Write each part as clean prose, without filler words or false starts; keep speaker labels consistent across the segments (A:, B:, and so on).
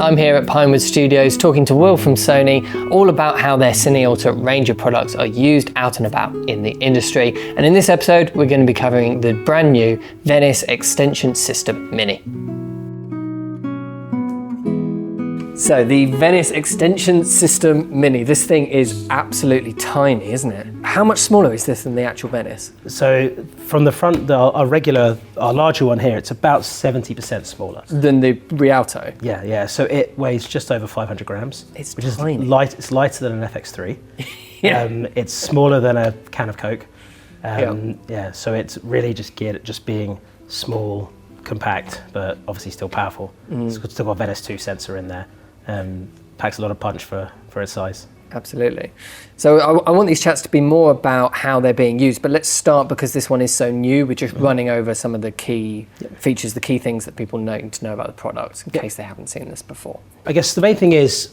A: I'm here at Pinewood Studios talking to Will from Sony all about how their CineAlta range of products are used out and about in the industry. And in this episode, we're going to be covering the brand new Venice Extension System Mini. So the Venice Extension System Mini, this thing is absolutely tiny, isn't it? How much smaller is this than the actual Venice?
B: So from the front, our larger one here, it's about 70% smaller.
A: Than the Rialto?
B: Yeah. So it weighs just over 500 grams.
A: It's
B: which
A: tiny.
B: Is light. It's lighter than an FX3.
A: Yeah.
B: It's smaller than a can of Coke.
A: Yeah.
B: So it's really just geared at just being small, compact, but obviously still powerful. It's still got a Venice 2 sensor in there. Packs a lot of punch for its size.
A: Absolutely. So I want these chats to be more about how they're being used, but let's start, because this one is so new, we're just running over some of the key features, the key things that people need to know about the product in case they haven't seen this before.
B: I guess the main thing is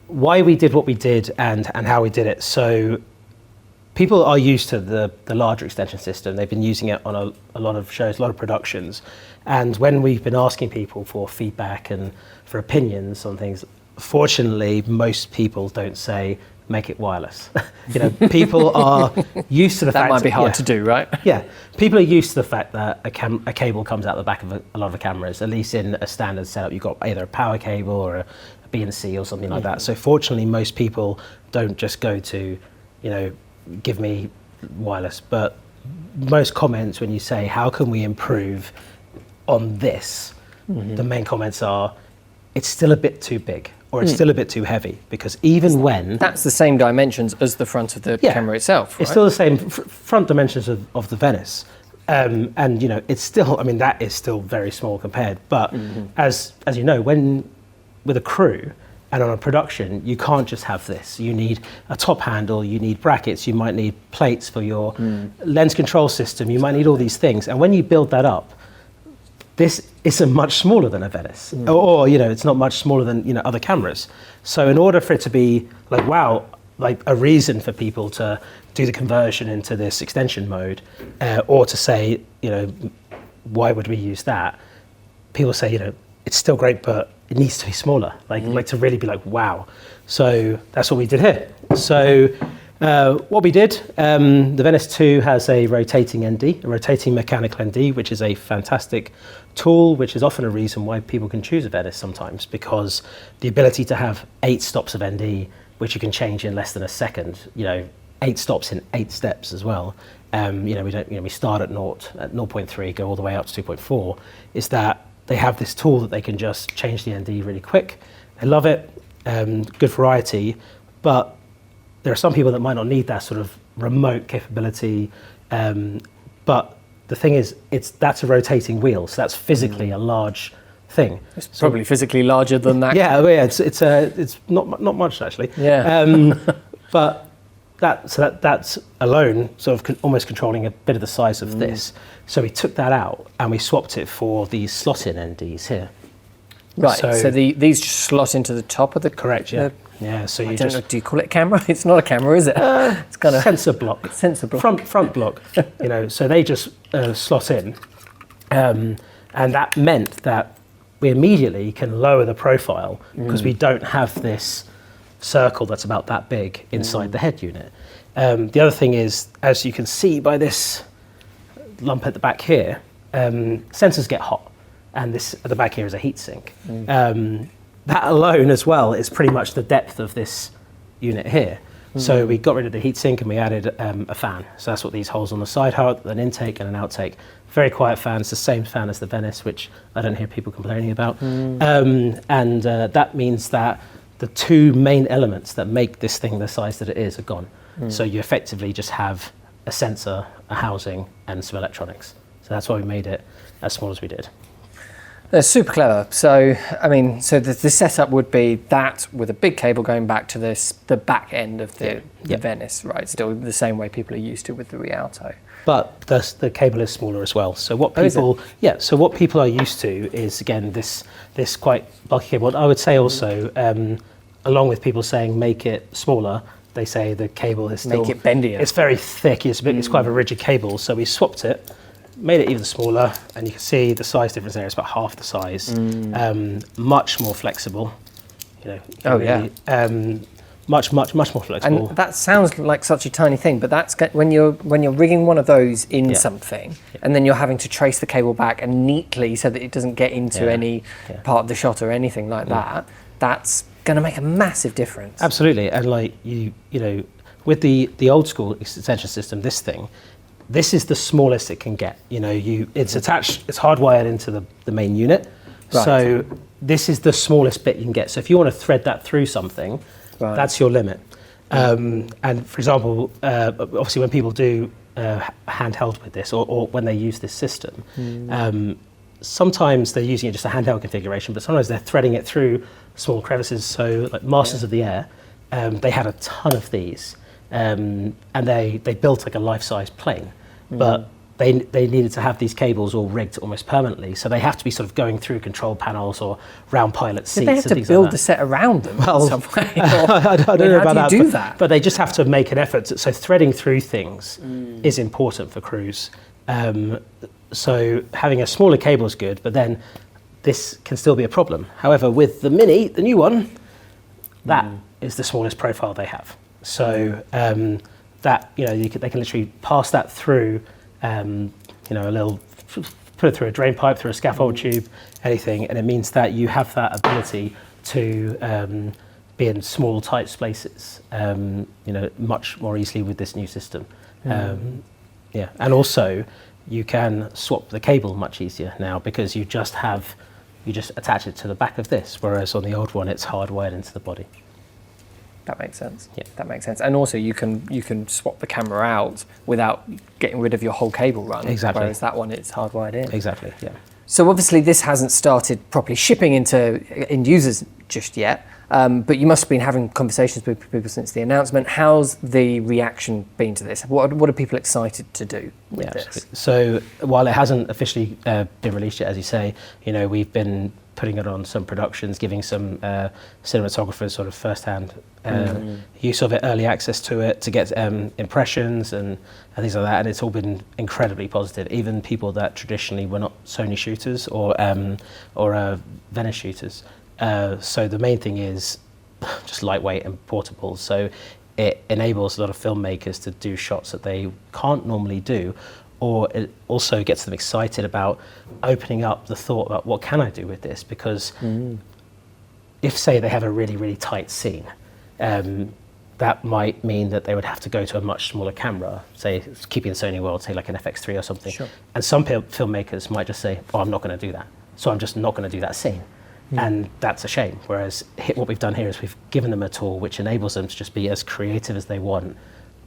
B: why we did what we did and how we did it. So people are used to the larger extension system. They've been using it on a lot of shows, a lot of productions. And when we've been asking people for feedback and for opinions on things, fortunately, most people don't say, make it wireless. People are used to the fact
A: that might be hard to do, right?
B: Yeah, people are used to the fact that a cable comes out the back of a lot of the cameras, at least in a standard setup. You've got either a power cable or a BNC or something like that. So fortunately, most people don't just go to, give me wireless. But most comments when you say, how can we improve on this? The main comments are, it's still a bit too big, or it's still a bit too heavy, because even when...
A: That's the same dimensions as the front of the camera itself, right?
B: It's still the same front dimensions of the Venice. And, it's still, that is still very small compared. But as you know, when with a crew and on a production, you can't just have this. You need a top handle, you need brackets, you might need plates for your lens control system, you might need all these things. And when you build that up, this isn't much smaller than a Venice, or it's not much smaller than other cameras. So in order for it to be like a reason for people to do the conversion into this extension mode, or to say why would we use that? People say it's still great, but it needs to be smaller, like to really be like wow. So that's what we did here. So what we did, the Venice 2 has a rotating ND, a rotating mechanical ND, which is a fantastic tool, which is often a reason why people can choose a Venice sometimes, because the ability to have 8 stops of ND, which you can change in less than a second, 8 stops in 8 steps as well. We start at 0.3, go all the way up to 2.4, is that they have this tool that they can just change the ND really quick. I love it, good variety, but there are some people that might not need that sort of remote capability, but the thing is, that's a rotating wheel, so that's physically a large thing.
A: It's probably physically larger than that.
B: It's not much actually.
A: Yeah.
B: But that's alone sort of almost controlling a bit of the size of this. So we took that out and we swapped it for these slot-in NDs here.
A: Right. So these just slot into the top of the.
B: Correct. Yeah. Yeah, so
A: I don't know, do you call it a camera? It's not a camera, is it? It's kind of
B: sensor block.
A: Sensor block.
B: Front block. So they just slot in, and that meant that we immediately can lower the profile because we don't have this circle that's about that big inside the head unit. The other thing is, as you can see by this lump at the back here, sensors get hot, and this at the back here is a heat sink. That alone as well is pretty much the depth of this unit here. So we got rid of the heatsink and we added a fan. So that's what these holes on the side are, an intake and an outtake. Very quiet fan, it's the same fan as the Venice, which I don't hear people complaining about. That means that the 2 main elements that make this thing the size that it is are gone. So you effectively just have a sensor, a housing, and some electronics. So that's why we made it as small as we did.
A: They're super clever. So, the setup would be that with a big cable going back to the back end of the Venice, right? Still the same way people are used to with the Rialto.
B: But the cable is smaller as well. So what people are used to is, again, this quite bulky cable. I would say also, along with people saying make it smaller, they say the cable is still...
A: Make it bendier.
B: It's very thick. It's quite a rigid cable. So we swapped it. made it even smaller, and you can see the size difference there. It's about half the size. Much more flexible. Much more flexible.
A: And that sounds like such a tiny thing, but that's when you're rigging one of those in something, and then you're having to trace the cable back and neatly so that it doesn't get into any part of the shot or anything like that. That's going to make a massive difference.
B: Absolutely, and like you know, with the old school extension system, this is the smallest it can get. It's attached, it's hardwired into the main unit.
A: Right.
B: So this is the smallest bit you can get. So if you want to thread that through something, that's your limit. And for example, obviously when people do handheld with this, or when they use this system, sometimes they're using it just a handheld configuration, but sometimes they're threading it through small crevices. So like Masters of the Air, they had a ton of these, and they built like a life-size plane, but they needed to have these cables all rigged almost permanently, so they have to be sort of going through control panels or round pilot seats.
A: Did they have to build the set around them?
B: Well,
A: some way?
B: I don't know about that.
A: How do you do that?
B: But they just have to make an effort. So threading through things is important for crews. So having a smaller cable is good, but then this can still be a problem. However, with the Mini, the new one, that is the smallest profile they have. So that they can literally pass that through. A little, put it through a drain pipe, through a scaffold tube, anything, and it means that you have that ability to be in small, tight spaces, much more easily with this new system. And also you can swap the cable much easier now because you just attach it to the back of this, whereas on the old one it's hardwired into the body.
A: That makes sense.
B: Yeah.
A: That makes sense. And also you can swap the camera out without getting rid of your whole cable run.
B: Exactly.
A: Whereas that one, it's hardwired in.
B: Exactly, yeah.
A: So obviously this hasn't started properly shipping into end users just yet, but you must have been having conversations with people since the announcement. How's the reaction been to this? What are people excited to do with this?
B: Absolutely. So while it hasn't officially been released yet, as you say, we've been putting it on some productions, giving some cinematographers sort of first-hand use of it, early access to it, to get impressions and things like that, and it's all been incredibly positive. Even people that traditionally were not Sony shooters or Venice shooters. So the main thing is just lightweight and portable. So it enables a lot of filmmakers to do shots that they can't normally do, or it also gets them excited about opening up the thought about what can I do with this? Because if, say, they have a really, really tight scene, that might mean that they would have to go to a much smaller camera, say, keeping the Sony world, say like an FX3 or something.
A: Sure.
B: And some filmmakers might just say, I'm not going to do that. So I'm just not going to do that scene. And that's a shame. Whereas what we've done here is we've given them a tool which enables them to just be as creative as they want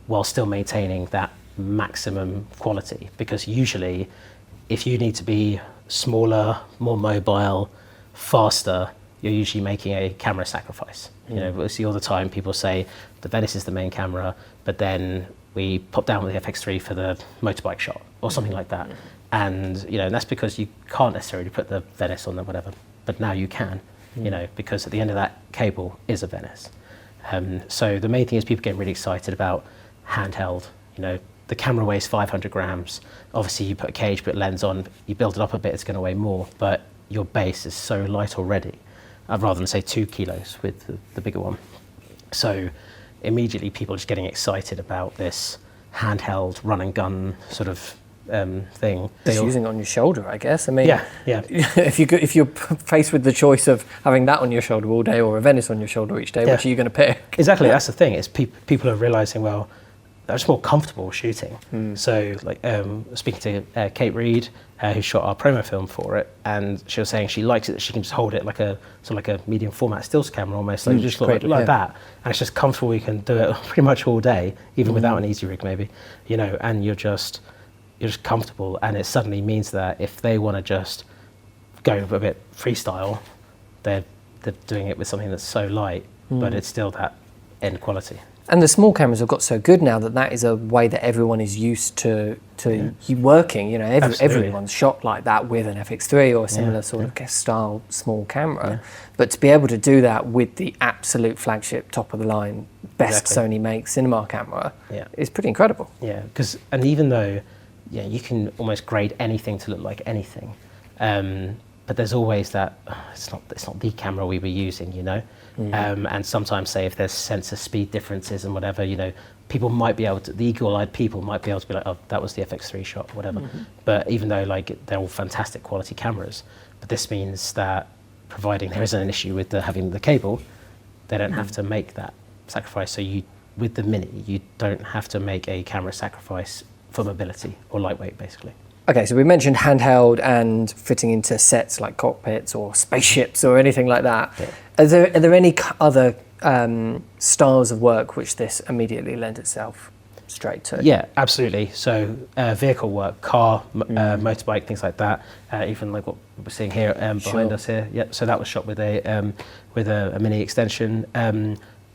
B: while still maintaining that maximum quality. Because usually, if you need to be smaller, more mobile, faster, you're usually making a camera sacrifice. We see all the time people say the Venice is the main camera, but we pop down with the FX3 for the motorbike shot or something like that. And and that's because you can't necessarily put the Venice on the whatever, but now you can, because at the end of that cable is a Venice. So the main thing is people getting really excited about handheld. The camera weighs 500 grams. Obviously, you put a cage, put a lens on, you build it up a bit, it's going to weigh more, but your base is so light already. I'd rather than say 2 kilos with the bigger one. So immediately people are just getting excited about this handheld run and gun sort of thing.
A: Just using it on your shoulder, I guess. I mean,
B: yeah.
A: if you're faced with the choice of having that on your shoulder all day or a Venice on your shoulder each day, which are you going to pick?
B: Exactly, that's the thing. Is people are realizing, well, they're just more comfortable shooting. So, like, speaking to Kate Reed, who shot our promo film for it, and she was saying she likes it that she can just hold it like a medium format stills camera almost, like just like that, and it's just comfortable. You can do it pretty much all day, even without an easy rig, maybe, and you're just comfortable, and it suddenly means that if they want to just go a bit freestyle, they're doing it with something that's so light, but it's still that end quality.
A: And the small cameras have got so good now that is a way that everyone is used to working. Everyone's shot like that with an FX3 or a similar sort of style small camera. But to be able to do that with the absolute flagship, top of the line, best Sony make cinema camera is pretty incredible.
B: Yeah, and even though you can almost grade anything to look like anything. But there's always that, it's not the camera we were using, you know? And sometimes, say, if there's sensor speed differences and whatever, you know, people might be able to, the eagle-eyed people might be able to be like, oh, that was the FX3 shot, whatever. But even though, like, they're all fantastic quality cameras, but this means that providing there isn't an issue with having the cable, they don't have to make that sacrifice. So with the Mini, you don't have to make a camera sacrifice for mobility or lightweight, basically.
A: Okay, so we mentioned handheld and fitting into sets like cockpits or spaceships or anything like that. Yeah. Are there any other styles of work which this immediately lends itself straight to?
B: Yeah, absolutely. So vehicle work, car, motorbike, things like that. Even like what we're seeing here behind us here. Yeah, so that was shot with a Mini extension.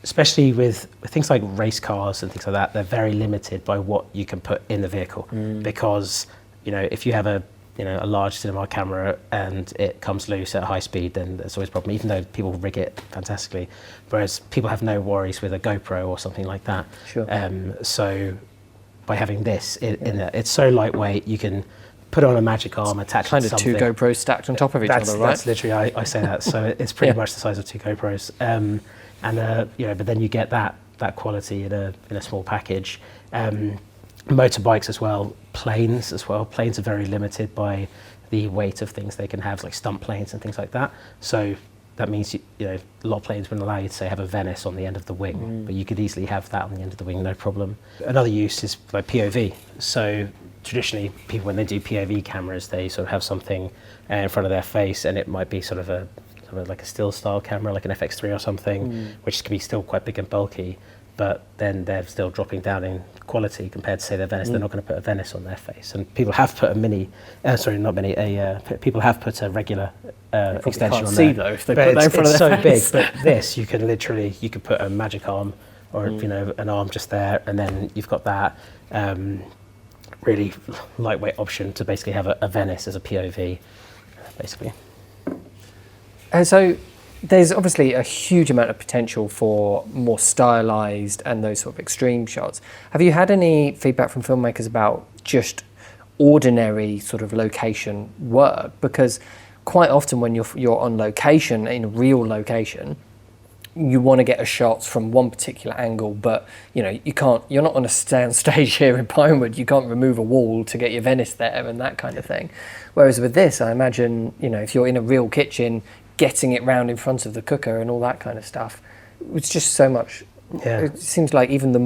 B: Especially with things like race cars and things like that, they're very limited by what you can put in the vehicle because, you know, if you have a large cinema camera and it comes loose at high speed, then there's always a problem, even though people rig it fantastically. Whereas people have no worries with a GoPro or something like that.
A: Sure.
B: So by having this in there, it's so lightweight, you can put it on a magic arm, attach it to something.
A: Kind of 2 GoPros stacked on top of each other, right?
B: That's literally, I say that. So it's pretty much the size of 2 GoPros. But then you get that quality in a small package. Motorbikes as well, planes as well. Planes are very limited by the weight of things they can have, like stunt planes and things like that. So that means a lot of planes wouldn't allow you to, say, have a Venice on the end of the wing, but you could easily have that on the end of the wing, no problem. Another use is like POV. So traditionally, people, when they do POV cameras, they sort of have something in front of their face, and it might be sort of like a still style camera, like an FX3 or something, which can be still quite big and bulky, but then they're still dropping down in quality compared to, say, their Venice. They're not going to put a Venice on their face. And people have put people have put a regular extension on there.
A: Though, if they put that in front of their face.
B: It's so big, but this, you could put a magic arm or an arm just there, and then you've got that really lightweight option to basically have a Venice as a POV, basically.
A: So there's obviously a huge amount of potential for more stylized and those sort of extreme shots. Have you had any feedback from filmmakers about just ordinary sort of location work? Because quite often when you're on location, in a real location, you want to get a shot from one particular angle, but you're not on a stage here in Pinewood. You can't remove a wall to get your Venice there and that kind of thing. Whereas with this, I imagine, if you're in a real kitchen, getting it round in front of the cooker and all that kind of stuff, it's just so much. It seems like even the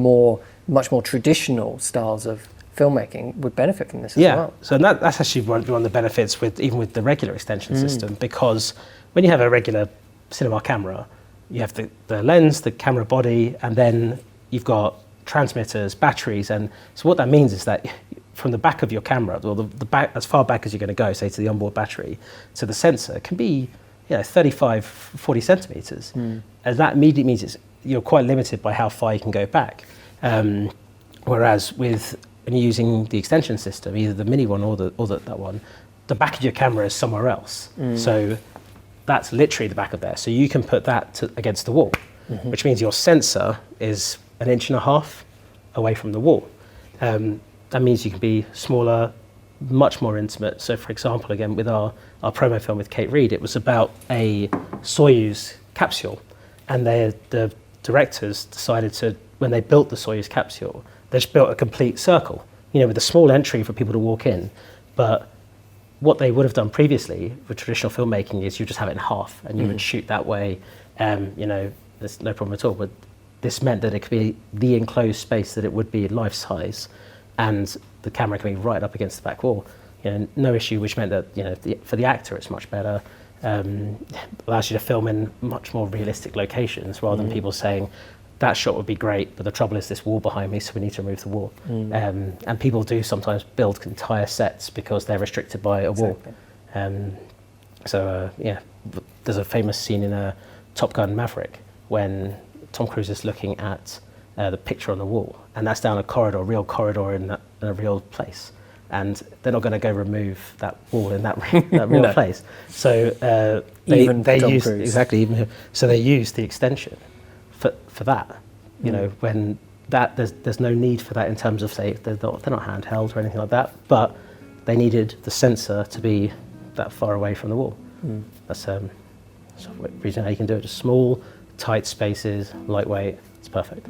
A: much more traditional styles of filmmaking would benefit from this as well.
B: So that's actually one of the benefits even with the regular extension system, because when you have a regular cinema camera, you have the lens, the camera body, and then you've got transmitters, batteries, and so what that means is that from the back of your camera, or the back, as far back as you're going to go, say to the onboard battery, to the sensor, can be 35, 40 centimeters. And that immediately means you're quite limited by how far you can go back. Whereas when you're using the extension system, either the Mini one or that one, the back of your camera is somewhere else. So that's literally the back of there. So you can put that against the wall, which means your sensor is 1.5 inches away from the wall. That means you can be smaller, much more intimate. So for example, again, with our promo film with Kate Reed, it was about a Soyuz capsule, and the directors decided to, when they built the Soyuz capsule, they just built a complete circle, with a small entry for people to walk in. But what they would have done previously with traditional filmmaking is you just have it in half and you would shoot that way. There's no problem at all. But this meant that it could be the enclosed space that it would be life size, and the camera can be right up against the back wall. No issue, which meant that for the actor it's much better. Allows you to film in much more realistic locations rather than people saying that shot would be great, but the trouble is this wall behind me, so we need to remove the wall. And people do sometimes build entire sets because they're restricted by a wall. There's a famous scene in Top Gun Maverick when Tom Cruise is looking at the picture on the wall, and that's down a corridor, real corridor in a real place. And they're not going to go remove that wall in that real place. So they use the extension for that. When that there's no need for that in terms of, say, they're not handheld or anything like that, but they needed the sensor to be that far away from the wall. That's the reason how you can do it. Just small, tight spaces, lightweight, it's perfect.